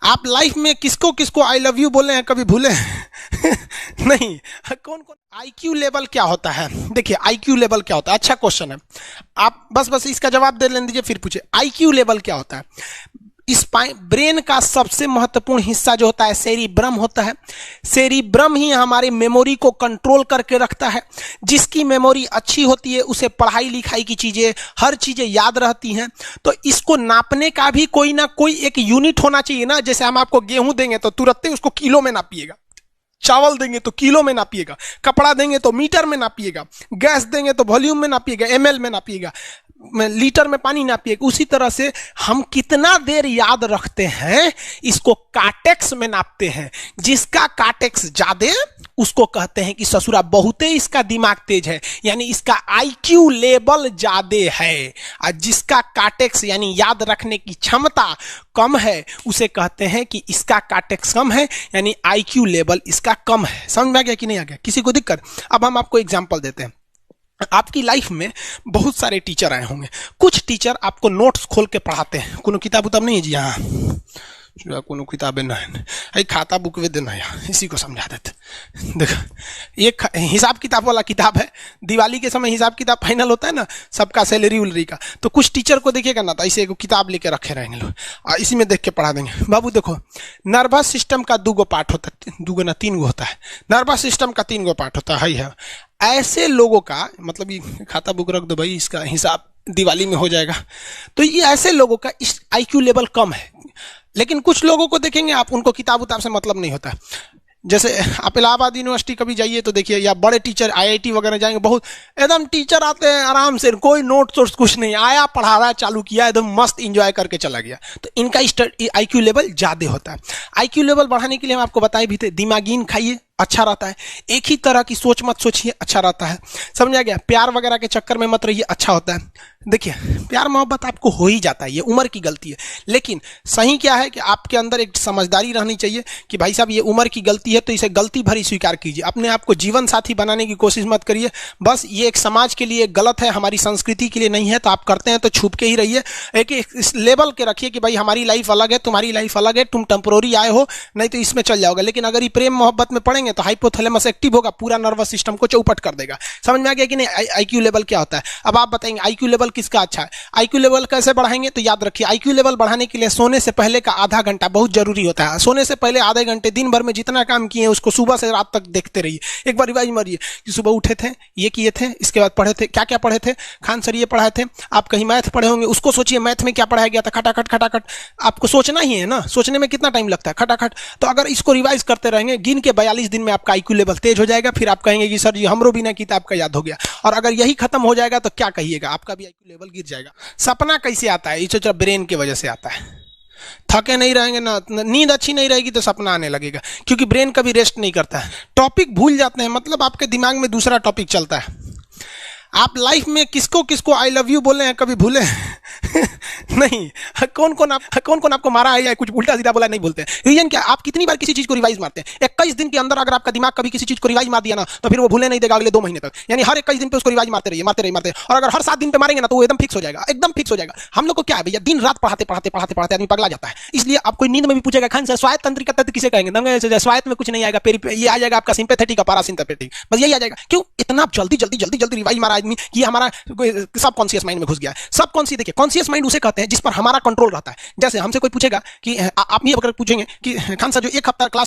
आप लाइफ में किसको किसको आई लव यू बोले हैं, कभी भूले नहीं। कौन कौन आईक्यू लेवल क्या होता है? देखिए आईक्यू लेवल क्या होता है, अच्छा क्वेश्चन है। आप बस इसका जवाब दे लेने दीजिए, फिर पूछे आईक्यू लेवल क्या होता है। इस ब्रेन का सबसे महत्वपूर्ण हिस्सा जो होता है सेरिब्रम होता है। सेरिब्रम ही हमारी मेमोरी को कंट्रोल करके रखता है। जिसकी मेमोरी अच्छी होती है उसे पढ़ाई लिखाई की चीजें, हर चीजें याद रहती हैं। तो इसको नापने का भी कोई ना कोई एक यूनिट होना चाहिए ना। जैसे हम आपको गेहूं देंगे तो तुरंत ही उसको किलो में नापिएगा, चावल देंगे तो किलो में नापिएगा, कपड़ा देंगे तो मीटर में नापिएगा, गैस देंगे तो वॉल्यूम में नापिएगा, एमएल में नापिएगा, लीटर में पानी नापिएगा। उसी तरह से हम कितना देर याद रखते हैं इसको काटेक्स में नापते हैं। जिसका काटेक्स ज्यादा उसको कहते हैं कि ससुरा बहुते इसका दिमाग तेज है, यानी इसका आईक्यू लेवल ज्यादा है। और जिसका काटेक्स यानी याद रखने की क्षमता कम है उसे कहते हैं कि इसका काटेक्स कम है, यानी आईक्यू लेवल इसका कम है। समझ में आ गया कि नहीं आ गया? किसी को दिक्कत? अब हम आपको एग्जांपल देते हैं। आपकी लाइफ में बहुत सारे टीचर आए होंगे। कुछ टीचर आपको नोट्स खोल के पढ़ाते हैं। कोनो किताब उताब नहीं है जी? हाँ, कोनो किताबें नहीं, खाता बुक वे देना है, इसी को समझा देते। देखो एक हिसाब किताब वाला किताब है। दिवाली के समय हिसाब किताब फाइनल होता है ना सबका, सैलरी उलरी का। तो कुछ टीचर को देखिएगा ना तो ऐसे एक किताब लेके रखे रहेंगे लोग और इसी में देख के पढ़ा देंगे। बाबू देखो, नर्वस सिस्टम का 2 पार्ट होता है, 2 ना 3 होता है। नर्वस सिस्टम का 3 पार्ट होता है। ऐसे लोगों का मतलब ये खाता बुक रख दो भाई, इसका हिसाब दिवाली में हो जाएगा। तो ये ऐसे लोगों का इस आईक्यू लेवल कम है। लेकिन कुछ लोगों को देखेंगे आप, उनको किताब उताब से मतलब नहीं होता। जैसे आप इलाहाबाद यूनिवर्सिटी कभी जाइए तो देखिए, या बड़े टीचर आईआईटी वगैरह जाएंगे, बहुत एकदम टीचर आते हैं आराम से, कोई नोट सोर्स कुछ नहीं, आया पढ़ा रहा, चालू किया, एकदम मस्त इंजॉय करके चला गया। तो इनका आईक्यू लेवल ज्यादा होता है। आईक्यू लेवल बढ़ाने के लिए हम आपको बताए भी थे, दिमागीन खाइए, अच्छा रहता है। एक ही तरह की सोच मत सोचिए, अच्छा रहता है। समझा गया? प्यार वगैरह के चक्कर में मत रहिए, अच्छा होता है। देखिए प्यार मोहब्बत आपको हो ही जाता है, ये उम्र की गलती है। लेकिन सही क्या है कि आपके अंदर एक समझदारी रहनी चाहिए कि भाई साहब ये उम्र की गलती है तो इसे गलती भरी स्वीकार कीजिए। अपने आप को जीवन साथी बनाने की कोशिश मत करिए। बस ये एक समाज के लिए गलत है, हमारी संस्कृति के लिए नहीं है। तो आप करते हैं तो छुप के ही रहिए। एक इस लेवल के रखिए कि भाई हमारी लाइफ अलग है, तुम्हारी लाइफ अलग है, तुम टेम्पोररी आए हो, नहीं तो इसमें चल जाओगे। लेकिन अगर ये प्रेम मोहब्बत में पड़ेंगे तो हाइपोथैलेमस एक्टिव होगा, पूरा नर्वस सिस्टम को चौपट कर देगा। समझ में आ गया कि नहीं आईक्यू लेवल क्या होता है? अब आप बताएंगे आईक्यू लेवल किसका अच्छा है, आईक्यू लेवल कैसे बढ़ाएंगे? तो याद रखिए, आईक्यू लेवल बढ़ाने के लिए सोने से पहले का आधा घंटा बहुत जरूरी होता है। सोने से पहले आधे घंटे दिन भर में जितना काम किए उसको सुबह से रात तक देखते रहिए। एक बार रिवाइज मारिए कि सुबह उठे थे, ये किए थे, इसके बाद पढ़े थे, क्या क्या पढ़े थे। खान सर ये पढ़ाए थे, आप कहीं मैथ पढ़े होंगे, उसको सोचिए मैथ में क्या पढ़ाया गया था। खटाखट खटाखट आपको सोचना ही है ना, सोचने में कितना टाइम लगता है, खटाखट। तो अगर इसको रिवाइज करते रहेंगे, गिन के 42 दिन में आपका आईक्यू लेवल तेज हो जाएगा। फिर आप कहेंगे कि सर जी हमरो बिना किताब का याद हो गया। और अगर यही खत्म हो जाएगा तो क्या कहिएगा, आपका भी आईक्यू लेवल गिर जाएगा। सपना कैसे आता है? ये ब्रेन की वजह से आता है। थके नहीं रहेंगे ना, नींद अच्छी नहीं रहेगी तो सपना आने लगेगा, क्योंकि ब्रेन कभी रेस्ट नहीं करता है। टॉपिक भूल जाते हैं, मतलब आपके दिमाग में दूसरा टॉपिक चलता है। आप लाइफ में किसको किसको आई लव यू बोले हैं, कभी भूले नहीं? कौन कौन आपको मारा है या कुछ उल्टा सीधा बोला नहीं बोलते? रीजन क्या? आप कितनी बार किसी चीज को रिवाइज मारते हैं? 21 दिन के अंदर अगर आपका दिमाग कभी किसी चीज को रिवाइज मार दिया ना तो फिर वो भूले नहीं देगा अगले 2 महीने तक। यानी हर 21 दिन पे उसको रिवाइज मारते रहिए। और अगर हर 7 दिन पे मारेंगे ना तो वो एकदम फिक्स हो जाएगा, एकदम फिक्स हो जाएगा। हम लोग को क्या है भैया, दिन रात पढ़ाते आदमी पगला जाता है। इसलिए आप कोई नींद में भी पूछेगा खान सर स्वायत्त तंत्रिका तत्व किसे कहेंगे? स्वायत्त में कुछ नहीं आएगा, ये आ जाएगा आपका सिंपैथेटिक और पैरासिम्पैथेटिक, बस यही आ जाएगा। क्यों इतना जल्दी रिवाइज मारा आदमी कि हमारा सब कॉन्शियस माइंड में घुस गया है। सब कॉन्शियस, देखिए कॉन्शियस माइंड उसे कहते हैं जिस पर हमारा कंट्रोल रहता है। जैसे हमसे कोई पूछेगा कि आप ये अगर पूछेंगे कि खान सर जो 1 हफ्ता क्लास